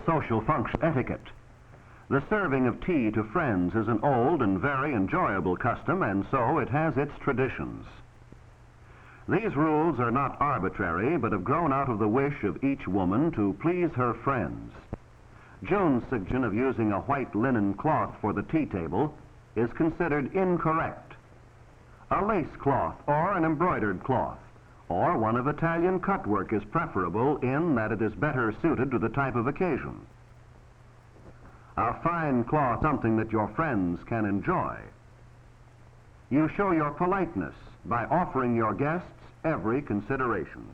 social function etiquette. The serving of tea to friends is an old and very enjoyable custom, and so it has its traditions. These rules are not arbitrary, but have grown out of the wish of each woman to please her friends. June's suggestion of using a white linen cloth for the tea table is considered incorrect. A lace cloth or an embroidered cloth or one of Italian cutwork is preferable in that it is better suited to the type of occasion. A fine cloth, something that your friends can enjoy. You show your politeness by offering your guests every consideration.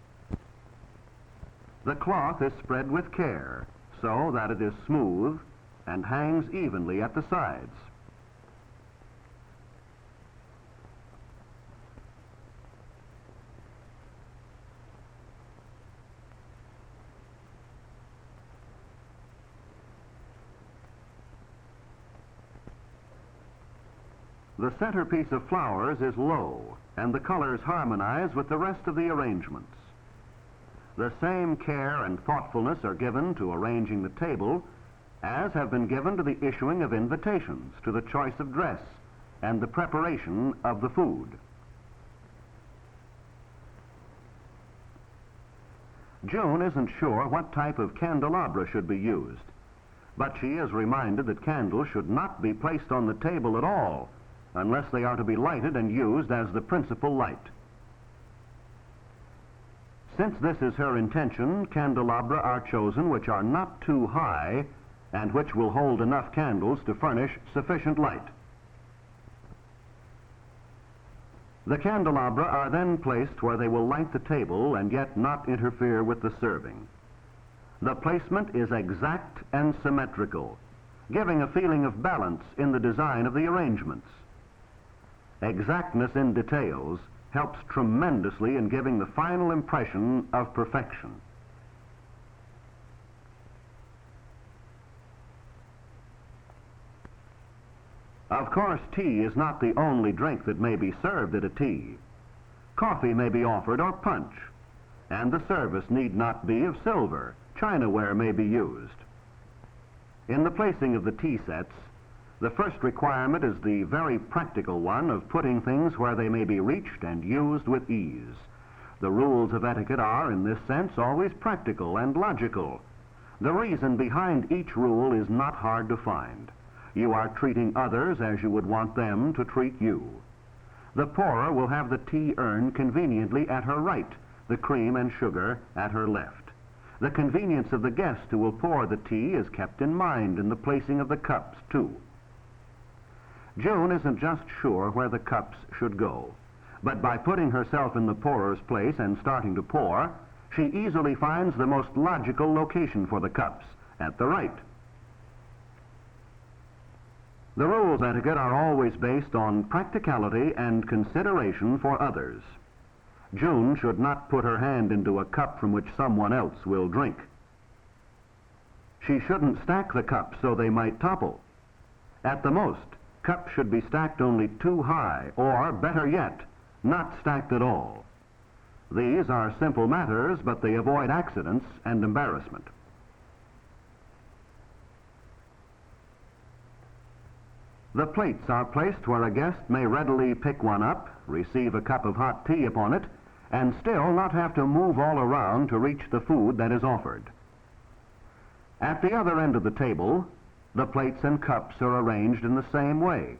The cloth is spread with care so that it is smooth and hangs evenly at the sides. The centerpiece of flowers is low, and the colors harmonize with the rest of the arrangements. The same care and thoughtfulness are given to arranging the table as have been given to the issuing of invitations, to the choice of dress, and the preparation of the food. June isn't sure what type of candelabra should be used, but she is reminded that candles should not be placed on the table at all unless they are to be lighted and used as the principal light. Since this is her intention, candelabra are chosen which are not too high and which will hold enough candles to furnish sufficient light. The candelabra are then placed where they will light the table and yet not interfere with the serving. The placement is exact and symmetrical, giving a feeling of balance in the design of the arrangements. Exactness in details helps tremendously in giving the final impression of perfection. Of course, tea is not the only drink that may be served at a tea. Coffee may be offered or punch, and the service need not be of silver. Chinaware may be used. In the placing of the tea sets, the first requirement is the very practical one of putting things where they may be reached and used with ease. The rules of etiquette are, in this sense, always practical and logical. The reason behind each rule is not hard to find. You are treating others as you would want them to treat you. The pourer will have the tea urn conveniently at her right, the cream and sugar at her left. The convenience of the guest who will pour the tea is kept in mind in the placing of the cups, too. June isn't just sure where the cups should go, but by putting herself in the pourer's place and starting to pour, she easily finds the most logical location for the cups, at the right. The rules of etiquette are always based on practicality and consideration for others. June should not put her hand into a cup from which someone else will drink. She shouldn't stack the cups so they might topple. At the most, cups should be stacked only too high, or, better yet, not stacked at all. These are simple matters, but they avoid accidents and embarrassment. The plates are placed where a guest may readily pick one up, receive a cup of hot tea upon it, and still not have to move all around to reach the food that is offered. At the other end of the table, the plates and cups are arranged in the same way.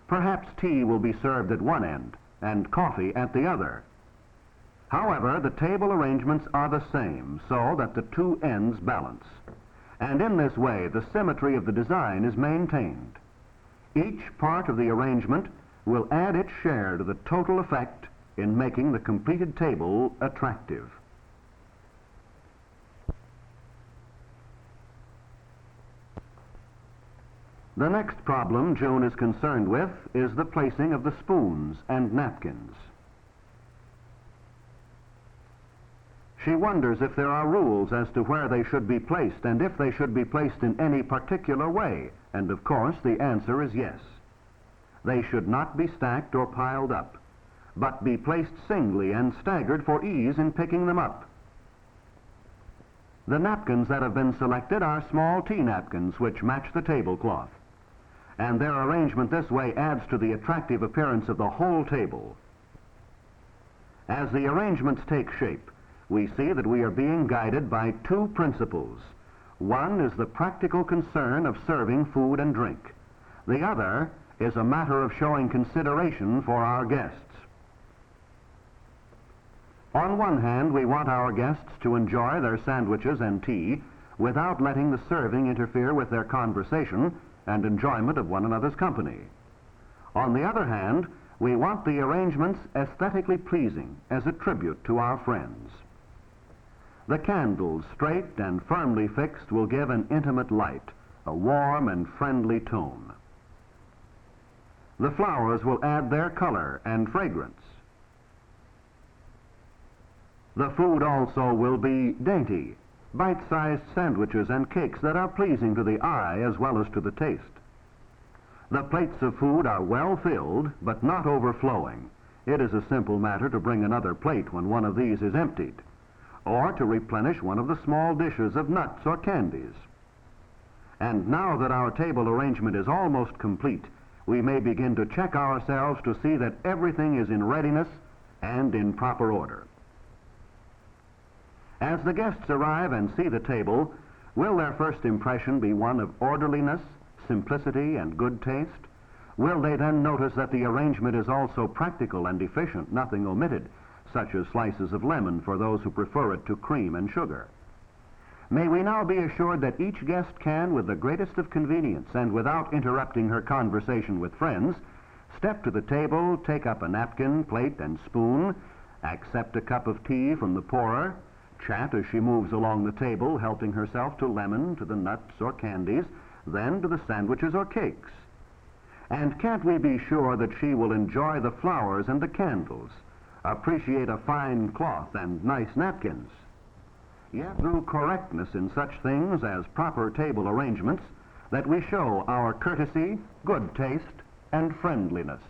Perhaps tea will be served at one end and coffee at the other. However, the table arrangements are the same so that the two ends balance. And in this way, the symmetry of the design is maintained. Each part of the arrangement will add its share to the total effect in making the completed table attractive. The next problem June is concerned with is the placing of the spoons and napkins. She wonders if there are rules as to where they should be placed and if they should be placed in any particular way, and of course the answer is yes. They should not be stacked or piled up, but be placed singly and staggered for ease in picking them up. The napkins that have been selected are small tea napkins which match the tablecloth, and their arrangement this way adds to the attractive appearance of the whole table. As the arrangements take shape, we see that we are being guided by two principles. One is the practical concern of serving food and drink. The other is a matter of showing consideration for our guests. On one hand, we want our guests to enjoy their sandwiches and tea without letting the serving interfere with their conversation and enjoyment of one another's company. On the other hand, we want the arrangements aesthetically pleasing as a tribute to our friends. The candles, straight and firmly fixed, will give an intimate light, a warm and friendly tone. The flowers will add their color and fragrance. The food also will be dainty, bite-sized sandwiches and cakes that are pleasing to the eye as well as to the taste. The plates of food are well filled, but not overflowing. It is a simple matter to bring another plate when one of these is emptied, or to replenish one of the small dishes of nuts or candies. And now that our table arrangement is almost complete, we may begin to check ourselves to see that everything is in readiness and in proper order. As the guests arrive and see the table, will their first impression be one of orderliness, simplicity, and good taste? Will they then notice that the arrangement is also practical and efficient, nothing omitted, such as slices of lemon for those who prefer it to cream and sugar? May we now be assured that each guest can, with the greatest of convenience and without interrupting her conversation with friends, step to the table, take up a napkin, plate, and spoon, accept a cup of tea from the pourer, chat as she moves along the table, helping herself to lemon, to the nuts or candies, then to the sandwiches or cakes. And can't we be sure that she will enjoy the flowers and the candles, appreciate a fine cloth and nice napkins? Yet through correctness in such things as proper table arrangements, that we show our courtesy, good taste, and friendliness.